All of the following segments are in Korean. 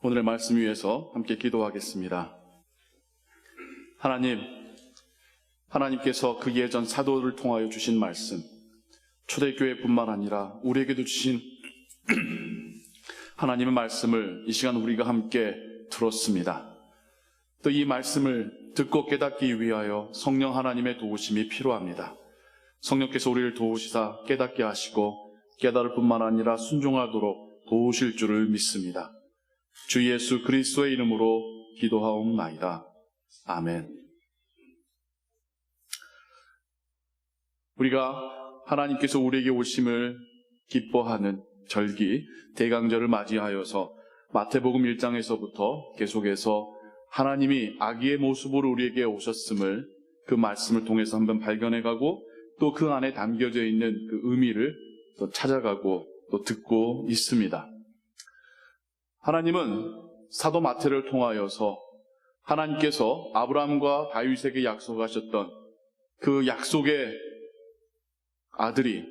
오늘의 말씀 위해서 함께 기도하겠습니다. 하나님께서 그 예전 사도를 통하여 주신 말씀, 초대교회뿐만 아니라 우리에게도 주신 하나님의 말씀을 이 시간 우리가 함께 들었습니다. 또 이 말씀을 듣고 깨닫기 위하여 성령 하나님의 도우심이 필요합니다. 성령께서 우리를 도우시사 깨닫게 하시고 깨달을 뿐만 아니라 순종하도록 도우실 줄을 믿습니다. 주 예수 그리스도의 이름으로 기도하옵나이다. 아멘. 우리가 하나님께서 우리에게 오심을 기뻐하는 절기 대강절을 맞이하여서 마태복음 1장에서부터 계속해서 하나님이 아기의 모습으로 우리에게 오셨음을 그 말씀을 통해서 한번 발견해가고 또 그 안에 담겨져 있는 그 의미를 또 찾아가고 또 듣고 있습니다. 하나님은 사도 마태를 통하여서 하나님께서 아브라함과 다윗에게 약속하셨던 그 약속의 아들이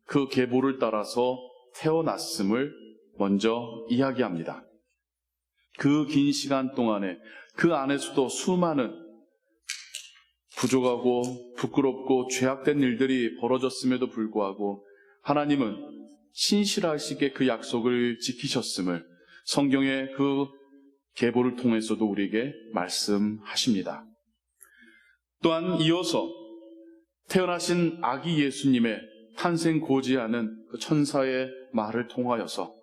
그 계보를 따라서 태어났음을 먼저 이야기합니다. 그 긴 시간 동안에 그 안에서도 수많은 부족하고 부끄럽고 죄악된 일들이 벌어졌음에도 불구하고 하나님은 신실하시게 그 약속을 지키셨음을 성경의 그 계보를 통해서도 우리에게 말씀하십니다. 또한 이어서 태어나신 아기 예수님의 탄생고지하는 그 천사의 말을 통하여서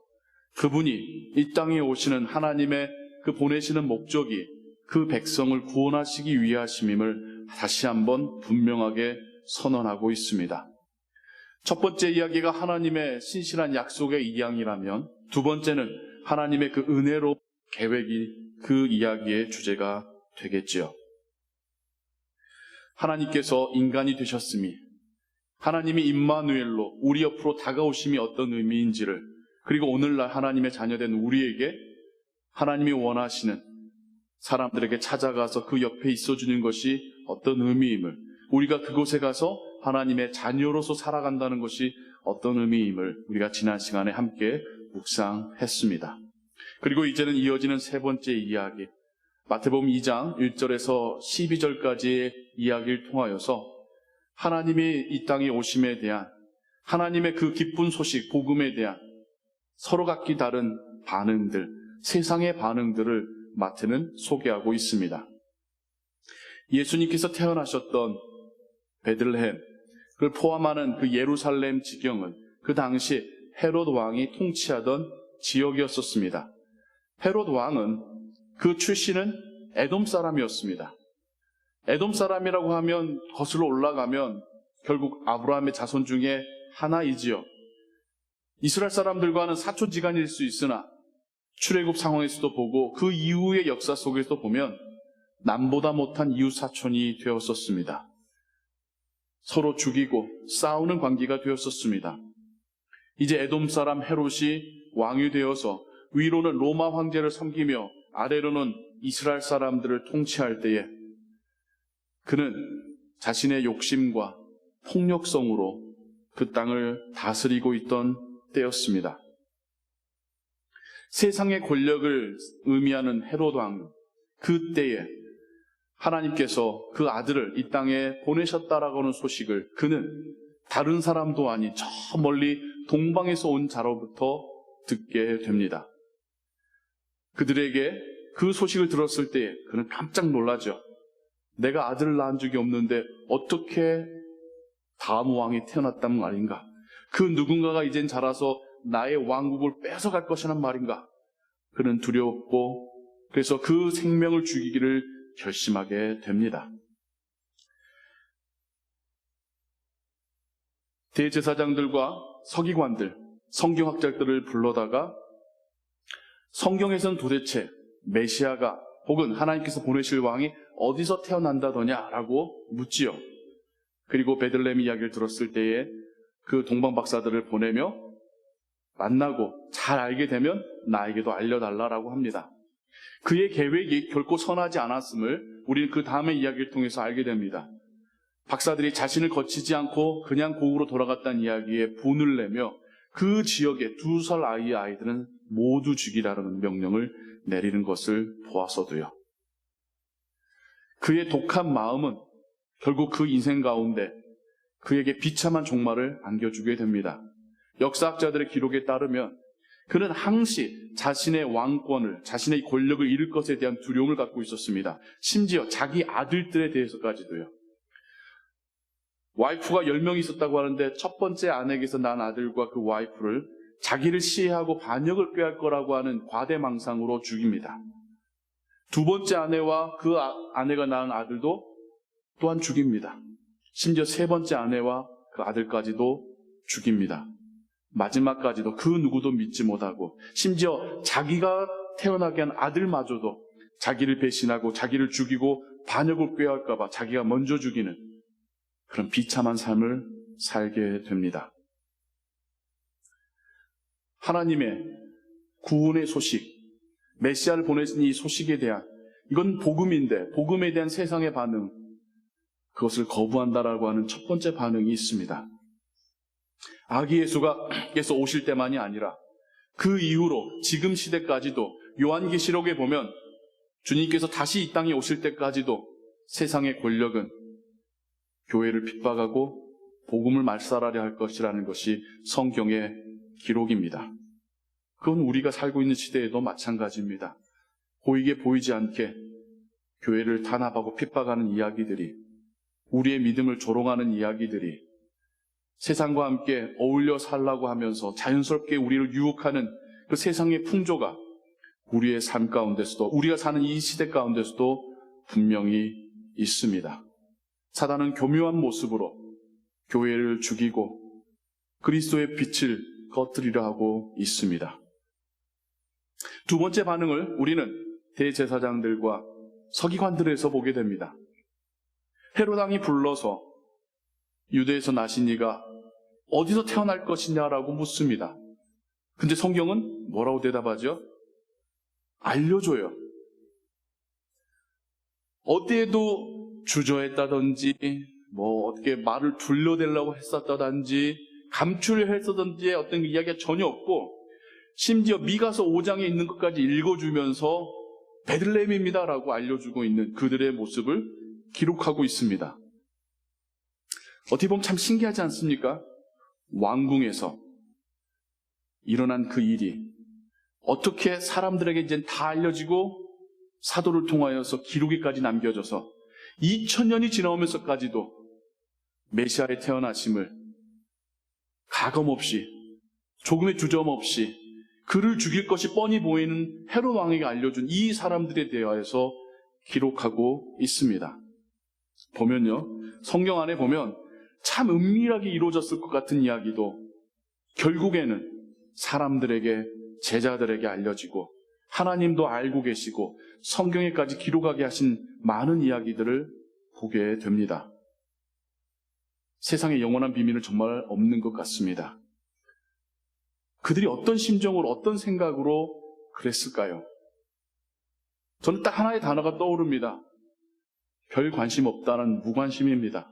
그분이 이 땅에 오시는 하나님의 그 보내시는 목적이 그 백성을 구원하시기 위하심임을 다시 한번 분명하게 선언하고 있습니다. 첫 번째 이야기가 하나님의 신실한 약속의 이양이라면 두 번째는 하나님의 그 은혜로 계획이 그 이야기의 주제가 되겠지요. 하나님께서 인간이 되셨음이 하나님이 임마누엘로 우리 옆으로 다가오심이 어떤 의미인지를 그리고 오늘날 하나님의 자녀된 우리에게 하나님이 원하시는 사람들에게 찾아가서 그 옆에 있어주는 것이 어떤 의미임을 우리가 그곳에 가서 하나님의 자녀로서 살아간다는 것이 어떤 의미임을 우리가 지난 시간에 함께 묵상했습니다. 그리고 이제는 이어지는 세 번째 이야기 마태복음 2장 1절에서 12절까지의 이야기를 통하여서 하나님이 이 땅에 오심에 대한 하나님의 그 기쁜 소식 복음에 대한 서로 각기 다른 반응들 세상의 반응들을 마태는 소개하고 있습니다. 예수님께서 태어나셨던 베들레헴 그를 포함하는 그 예루살렘 지경은 그 당시 헤롯 왕이 통치하던 지역이었었습니다. 헤롯 왕은 그 출신은 에돔 사람이었습니다. 에돔 사람이라고 하면 거슬러 올라가면 결국 아브라함의 자손 중에 하나이지요. 이스라엘 사람들과는 사촌지간일 수 있으나 출애굽 상황에서도 보고 그 이후의 역사 속에서도 보면 남보다 못한 이웃 사촌이 되었었습니다. 서로 죽이고 싸우는 관계가 되었었습니다. 이제 에돔 사람 헤롯이 왕이 되어서 위로는 로마 황제를 섬기며 아래로는 이스라엘 사람들을 통치할 때에 그는 자신의 욕심과 폭력성으로 그 땅을 다스리고 있던 때였습니다. 세상의 권력을 의미하는 헤롯 왕은 그때에 하나님께서 그 아들을 이 땅에 보내셨다라고 하는 소식을 그는 다른 사람도 아닌 저 멀리 동방에서 온 자로부터 듣게 됩니다. 그들에게 그 소식을 들었을 때 그는 깜짝 놀라죠. 내가 아들을 낳은 적이 없는데 어떻게 다음 왕이 태어났단 말인가? 그 누군가가 이젠 자라서 나의 왕국을 뺏어갈 것이란 말인가? 그는 두려웠고 그래서 그 생명을 죽이기를 결심하게 됩니다. 대제사장들과 서기관들, 성경학자들을 불러다가 성경에서는 도대체 메시아가 혹은 하나님께서 보내실 왕이 어디서 태어난다더냐라고 묻지요. 그리고 베들레헴 이야기를 들었을 때에 그 동방 박사들을 보내며 만나고 잘 알게 되면 나에게도 알려달라고 합니다. 그의 계획이 결코 선하지 않았음을 우리는 그 다음의 이야기를 통해서 알게 됩니다. 박사들이 자신을 거치지 않고 그냥 고국으로 돌아갔다는 이야기에 분을 내며 그 지역에 2살 아이들은 모두 죽이라는 명령을 내리는 것을 보아서도요. 그의 독한 마음은 결국 그 인생 가운데 그에게 비참한 종말을 안겨주게 됩니다. 역사학자들의 기록에 따르면 그는 항시 자신의 왕권을, 자신의 권력을 잃을 것에 대한 두려움을 갖고 있었습니다. 심지어 자기 아들들에 대해서까지도요. 와이프가 10명이 있었다고 하는데 첫 번째 아내에게서 난 아들과 그 와이프를 자기를 시해하고 반역을 꾀할 거라고 하는 과대망상으로 죽입니다. 두 번째 아내와 그 아내가 낳은 아들도 또한 죽입니다. 심지어 세 번째 아내와 그 아들까지도 죽입니다. 마지막까지도 그 누구도 믿지 못하고 심지어 자기가 태어나게 한 아들마저도 자기를 배신하고 자기를 죽이고 반역을 꾀할까 봐 자기가 먼저 죽이는 그런 비참한 삶을 살게 됩니다. 하나님의 구원의 소식, 메시아를 보내신 이 소식에 대한, 이건 복음인데 복음에 대한 세상의 반응, 그것을 거부한다라고 하는 첫 번째 반응이 있습니다. 아기 예수께서 오실 때만이 아니라 그 이후로 지금 시대까지도 요한계시록에 보면 주님께서 다시 이 땅에 오실 때까지도 세상의 권력은 교회를 핍박하고 복음을 말살하려 할 것이라는 것이 성경의 기록입니다. 그건 우리가 살고 있는 시대에도 마찬가지입니다. 보이게 보이지 않게 교회를 탄압하고 핍박하는 이야기들이, 우리의 믿음을 조롱하는 이야기들이 세상과 함께 어울려 살라고 하면서 자연스럽게 우리를 유혹하는 그 세상의 풍조가 우리의 삶 가운데서도, 우리가 사는 이 시대 가운데서도 분명히 있습니다. 사단은 교묘한 모습으로 교회를 죽이고 그리스도의 빛을 꺼뜨리려 하고 있습니다. 두 번째 반응을 우리는 대제사장들과 서기관들에서 보게 됩니다. 헤롯 왕이 불러서 유대에서 나신 이가 어디서 태어날 것이냐라고 묻습니다. 근데 성경은 뭐라고 대답하죠? 알려줘요. 어디에도 주저했다든지 어떻게 말을 둘러대려고 했었다든지 감출했었던지 어떤 이야기가 전혀 없고, 심지어 미가서 5장에 있는 것까지 읽어주면서 베들레헴입니다라고 알려주고 있는 그들의 모습을 기록하고 있습니다. 어떻게 보면 참 신기하지 않습니까? 왕궁에서 일어난 그 일이 어떻게 사람들에게 이제 다 알려지고 사도를 통하여서 기록에까지 남겨져서 2000년이 지나오면서까지도 메시아의 태어나심을 가감없이, 조금의 주저함 없이 그를 죽일 것이 뻔히 보이는 헤롯 왕에게 알려준 이 사람들에 대하여서 기록하고 있습니다. 보면요, 성경 안에 보면 참 은밀하게 이루어졌을 것 같은 이야기도 결국에는 사람들에게, 제자들에게 알려지고 하나님도 알고 계시고 성경에까지 기록하게 하신 많은 이야기들을 보게 됩니다. 세상에 영원한 비밀은 정말 없는 것 같습니다. 그들이 어떤 심정으로, 어떤 생각으로 그랬을까요? 저는 딱 하나의 단어가 떠오릅니다. 별 관심 없다는 무관심입니다.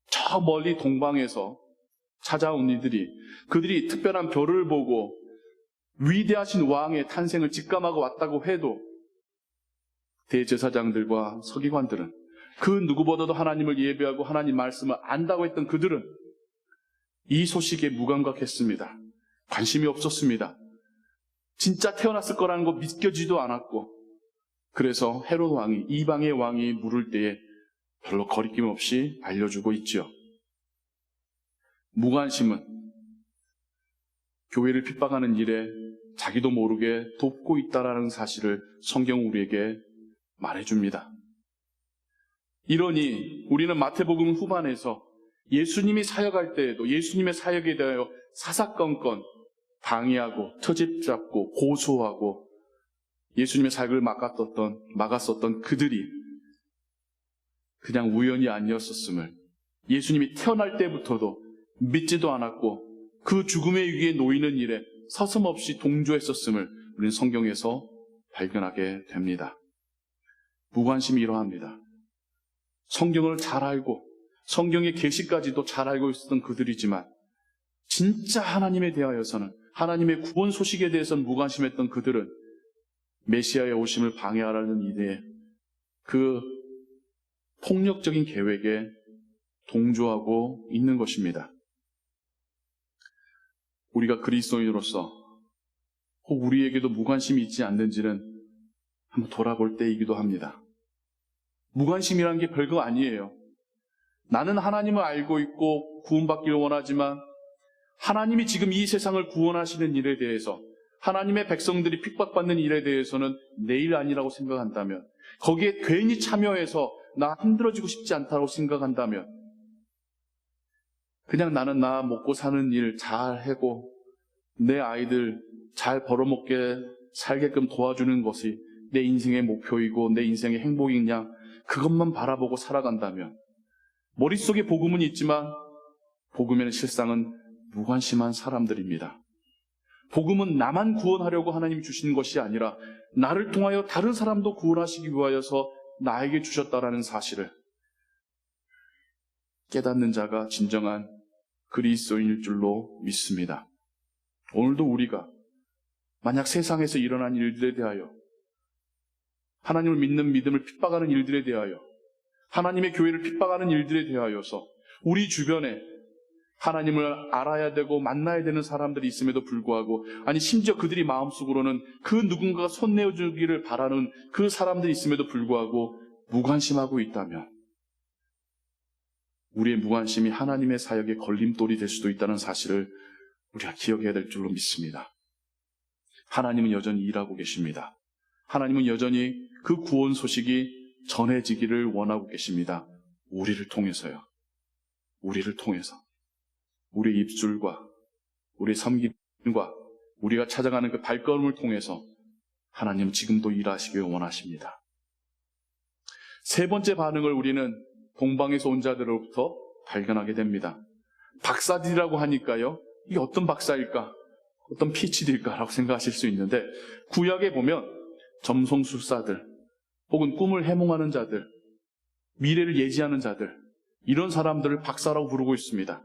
저 멀리 동방에서 찾아온 이들이, 그들이 특별한 별을 보고 위대하신 왕의 탄생을 직감하고 왔다고 해도 대제사장들과 서기관들은, 그 누구보다도 하나님을 예배하고 하나님 말씀을 안다고 했던 그들은 이 소식에 무감각했습니다. 관심이 없었습니다. 진짜 태어났을 거라는 거 믿겨지도 않았고, 그래서 헤롯 왕이, 이방의 왕이 물을 때에 별로 거리낌 없이 알려주고 있죠. 무관심은 교회를 핍박하는 일에 자기도 모르게 돕고 있다는 사실을 성경 우리에게 말해줍니다. 이러니 우리는 마태복음 후반에서 예수님이 사역할 때에도 예수님의 사역에 대하여 사사건건 방해하고 트집잡고 고소하고 예수님의 사역을 막았었던 그들이 그냥 우연이 아니었었음을, 예수님이 태어날 때부터도 믿지도 않았고 그 죽음의 위기에 놓이는 일에 서슴없이 동조했었음을 우리는 성경에서 발견하게 됩니다. 무관심이 이러합니다. 성경을 잘 알고 성경의 계시까지도 잘 알고 있었던 그들이지만 진짜 하나님에 대하여서는, 하나님의 구원 소식에 대해서는 무관심했던 그들은 메시아의 오심을 방해하라는 이들의 그 폭력적인 계획에 동조하고 있는 것입니다. 우리가 그리스도인으로서 혹 우리에게도 무관심이 있지 않는지는 한번 돌아볼 때이기도 합니다. 무관심이란 게 별거 아니에요. 나는 하나님을 알고 있고 구원받기를 원하지만 하나님이 지금 이 세상을 구원하시는 일에 대해서, 하나님의 백성들이 핍박받는 일에 대해서는 내일 아니라고 생각한다면, 거기에 괜히 참여해서 나 힘들어지고 싶지 않다고 생각한다면, 그냥 나는 나 먹고 사는 일 잘 하고 내 아이들 잘 벌어먹게 살게끔 도와주는 것이 내 인생의 목표이고 내 인생의 행복이냐, 그것만 바라보고 살아간다면, 머릿속에 복음은 있지만 복음에는 실상은 무관심한 사람들입니다. 복음은 나만 구원하려고 하나님이 주신 것이 아니라 나를 통하여 다른 사람도 구원하시기 위하여서 나에게 주셨다라는 사실을 깨닫는 자가 진정한 그리스도인일 줄로 믿습니다. 오늘도 우리가 만약 세상에서 일어난 일들에 대하여, 하나님을 믿는 믿음을 핍박하는 일들에 대하여, 하나님의 교회를 핍박하는 일들에 대하여서 우리 주변에 하나님을 알아야 되고 만나야 되는 사람들이 있음에도 불구하고, 아니 심지어 그들이 마음속으로는 그 누군가가 손내어주기를 바라는 그 사람들이 있음에도 불구하고 무관심하고 있다면, 우리의 무관심이 하나님의 사역의 걸림돌이 될 수도 있다는 사실을 우리가 기억해야 될 줄로 믿습니다. 하나님은 여전히 일하고 계십니다. 하나님은 여전히 그 구원 소식이 전해지기를 원하고 계십니다. 우리를 통해서요. 우리를 통해서. 우리의 입술과 우리의 섬김과 우리가 찾아가는 그 발걸음을 통해서 하나님은 지금도 일하시길 원하십니다. 세 번째 반응을 우리는 동방에서 온 자들로부터 발견하게 됩니다. 박사들이라고 하니까요, 이게 어떤 박사일까? 어떤 PhD일까라고 생각하실 수 있는데, 구약에 보면 점성술사들 혹은 꿈을 해몽하는 자들, 미래를 예지하는 자들, 이런 사람들을 박사라고 부르고 있습니다.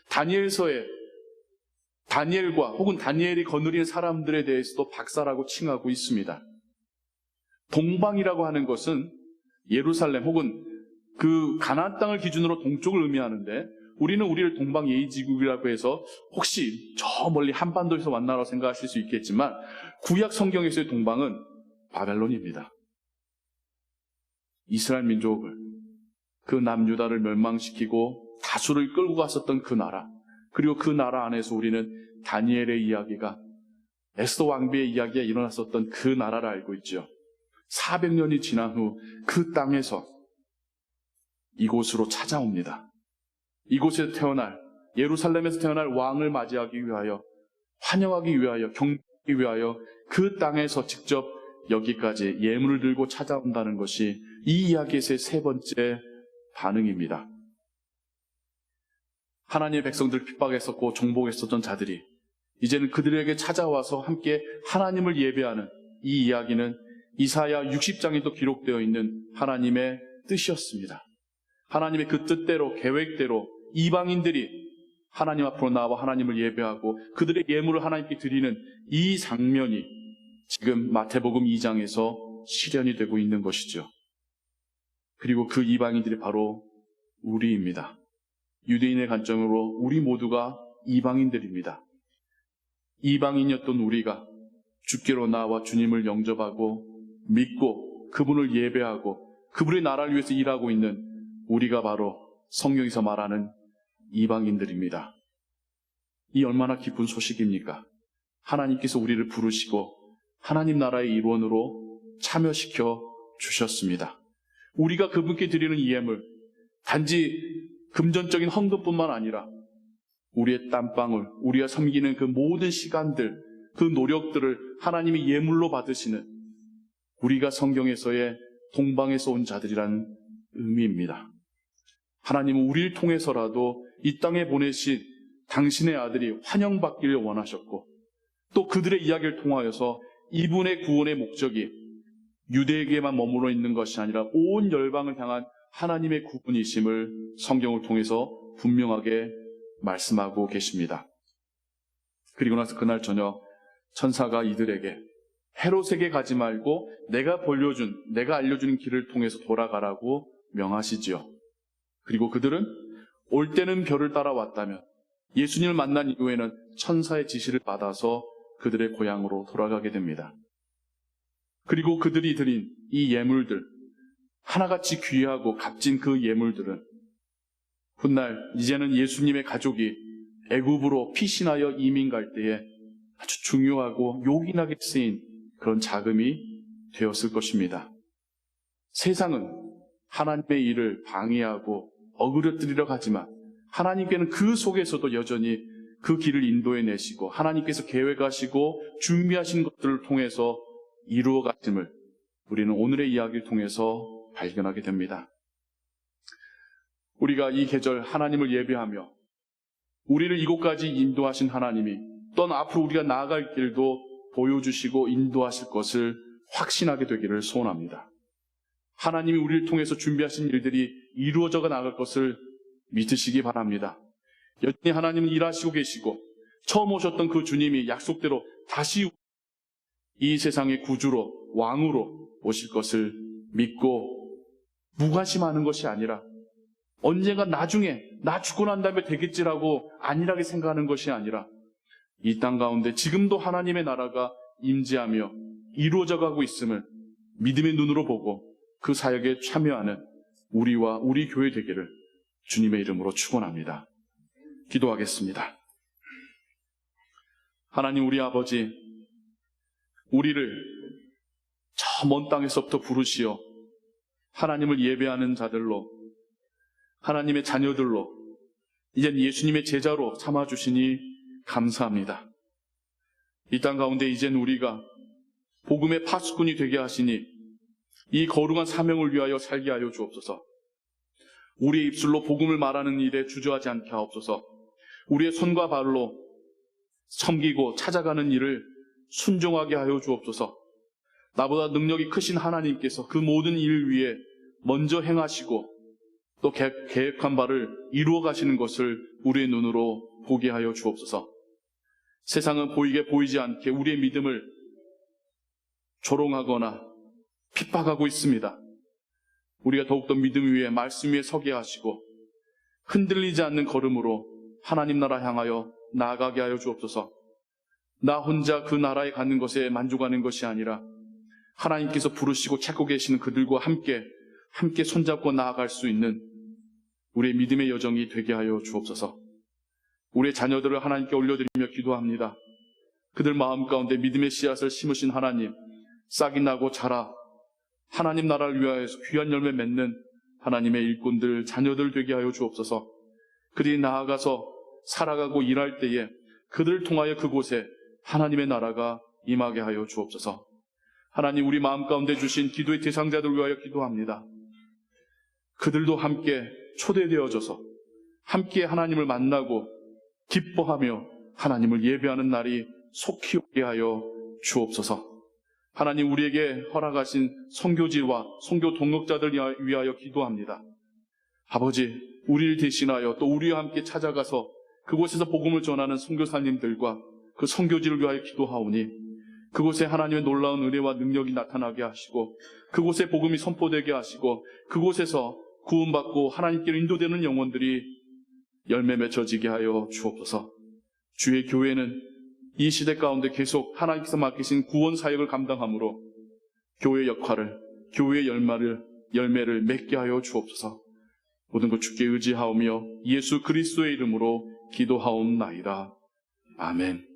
다니엘서에 다니엘과 혹은 다니엘이 거느린 사람들에 대해서도 박사라고 칭하고 있습니다. 동방이라고 하는 것은 예루살렘 혹은 그 가나안 땅을 기준으로 동쪽을 의미하는데, 우리는 우리를 동방 예의지국이라고 해서 혹시 저 멀리 한반도에서 왔나라고 생각하실 수 있겠지만, 구약 성경에서의 동방은 바벨론입니다. 이스라엘 민족을, 그 남유다를 멸망시키고 다수를 끌고 갔었던 그 나라, 그리고 그 나라 안에서 우리는 다니엘의 이야기가, 에스더 왕비의 이야기가 일어났었던 그 나라를 알고 있죠. 400년이 지난 후 그 땅에서 이곳으로 찾아옵니다. 이곳에서 태어날, 예루살렘에서 태어날 왕을 맞이하기 위하여, 환영하기 위하여, 경배하기 위하여 그 땅에서 직접 여기까지 예물을 들고 찾아온다는 것이 이 이야기에서의 세 번째 반응입니다. 하나님의 백성들을 핍박했었고 정복했었던 자들이 이제는 그들에게 찾아와서 함께 하나님을 예배하는 이 이야기는 이사야 60장에도 기록되어 있는 하나님의 뜻이었습니다. 하나님의 그 뜻대로, 계획대로 이방인들이 하나님 앞으로 나와 하나님을 예배하고 그들의 예물을 하나님께 드리는 이 장면이 지금 마태복음 2장에서 실현이 되고 있는 것이죠. 그리고 그 이방인들이 바로 우리입니다. 유대인의 관점으로 우리 모두가 이방인들입니다. 이방인이었던 우리가 주께로 나와 주님을 영접하고 믿고 그분을 예배하고 그분의 나라를 위해서 일하고 있는 우리가 바로 성경에서 말하는 이방인들입니다. 이 얼마나 기쁜 소식입니까? 하나님께서 우리를 부르시고 하나님 나라의 일원으로 참여시켜 주셨습니다. 우리가 그분께 드리는 이 예물, 단지 금전적인 헌금뿐만 아니라 우리의 땀방울, 우리가 섬기는 그 모든 시간들, 그 노력들을 하나님이 예물로 받으시는 우리가 성경에서의 동방에서 온 자들이라는 의미입니다. 하나님은 우리를 통해서라도 이 땅에 보내신 당신의 아들이 환영받기를 원하셨고, 또 그들의 이야기를 통하여서 이분의 구원의 목적이 유대에게만 머물러 있는 것이 아니라 온 열방을 향한 하나님의 구분이심을 성경을 통해서 분명하게 말씀하고 계십니다. 그리고 나서 그날 저녁 천사가 이들에게 헤롯에게 가지 말고 내가 알려주는 길을 통해서 돌아가라고 명하시지요. 그리고 그들은 올 때는 별을 따라왔다면 예수님을 만난 이후에는 천사의 지시를 받아서 그들의 고향으로 돌아가게 됩니다. 그리고 그들이 드린 이 예물들, 하나같이 귀하고 값진 그 예물들은 훗날 이제는 예수님의 가족이 애굽으로 피신하여 이민 갈 때에 아주 중요하고 요긴하게 쓰인 그런 자금이 되었을 것입니다. 세상은 하나님의 일을 방해하고 어그러뜨리려 하지만 하나님께는 그 속에서도 여전히 그 길을 인도해내시고 하나님께서 계획하시고 준비하신 것들을 통해서 이루어갔음을 우리는 오늘의 이야기를 통해서 발견하게 됩니다. 우리가 이 계절 하나님을 예배하며 우리를 이곳까지 인도하신 하나님이 또는 앞으로 우리가 나아갈 길도 보여주시고 인도하실 것을 확신하게 되기를 소원합니다. 하나님이 우리를 통해서 준비하신 일들이 이루어져 나갈 것을 믿으시기 바랍니다. 여전히 하나님은 일하시고 계시고 처음 오셨던 그 주님이 약속대로 다시 이 세상의 구주로 왕으로 오실 것을 믿고 무관심하는 것이 아니라 언젠가 나중에 나 죽고 난 다음에 되겠지라고 안일하게 생각하는 것이 아니라 이 땅 가운데 지금도 하나님의 나라가 임재하며 이루어져 가고 있음을 믿음의 눈으로 보고 그 사역에 참여하는 우리와 우리 교회 되기를 주님의 이름으로 축원합니다. 기도하겠습니다. 하나님 우리 아버지, 우리를 저 먼 땅에서부터 부르시어 하나님을 예배하는 자들로, 하나님의 자녀들로, 이젠 예수님의 제자로 삼아주시니 감사합니다. 이 땅 가운데 이젠 우리가 복음의 파수꾼이 되게 하시니 이 거룩한 사명을 위하여 살게 하여 주옵소서. 우리의 입술로 복음을 말하는 일에 주저하지 않게 하옵소서. 우리의 손과 발로 섬기고 찾아가는 일을 순종하게 하여 주옵소서. 나보다 능력이 크신 하나님께서 그 모든 일 위에 먼저 행하시고 또 계획한 바를 이루어 가시는 것을 우리의 눈으로 보게 하여 주옵소서. 세상은 보이게 보이지 않게 우리의 믿음을 조롱하거나 핍박하고 있습니다. 우리가 더욱더 믿음 위에 말씀 위에 서게 하시고 흔들리지 않는 걸음으로 하나님 나라 향하여 나아가게 하여 주옵소서. 나 혼자 그 나라에 가는 것에 만족하는 것이 아니라 하나님께서 부르시고 찾고 계시는 그들과 함께 손잡고 나아갈 수 있는 우리의 믿음의 여정이 되게 하여 주옵소서. 우리의 자녀들을 하나님께 올려드리며 기도합니다. 그들 마음 가운데 믿음의 씨앗을 심으신 하나님, 싹이 나고 자라 하나님 나라를 위하여서 귀한 열매 맺는 하나님의 일꾼들, 자녀들 되게 하여 주옵소서. 그들이 나아가서 살아가고 일할 때에 그들을 통하여 그곳에 하나님의 나라가 임하게 하여 주옵소서. 하나님, 우리 마음 가운데 주신 기도의 대상자들을 위하여 기도합니다. 그들도 함께 초대되어져서 함께 하나님을 만나고 기뻐하며 하나님을 예배하는 날이 속히 오게 하여 주옵소서. 하나님, 우리에게 허락하신 선교지와 선교 동역자들 위하여 기도합니다. 아버지, 우리를 대신하여 또 우리와 함께 찾아가서 그곳에서 복음을 전하는 선교사님들과 그 선교지를 위하여 기도하오니 그곳에 하나님의 놀라운 은혜와 능력이 나타나게 하시고 그곳에 복음이 선포되게 하시고 그곳에서 구원받고 하나님께로 인도되는 영혼들이 열매 맺혀지게 하여 주옵소서. 주의 교회는 이 시대 가운데 계속 하나님께서 맡기신 구원 사역을 감당하므로 교회의 역할을, 교회의 열매를 맺게 하여 주옵소서. 모든 것 주께 의지하오며 예수 그리스도의 이름으로 기도하옵나이다. 아멘.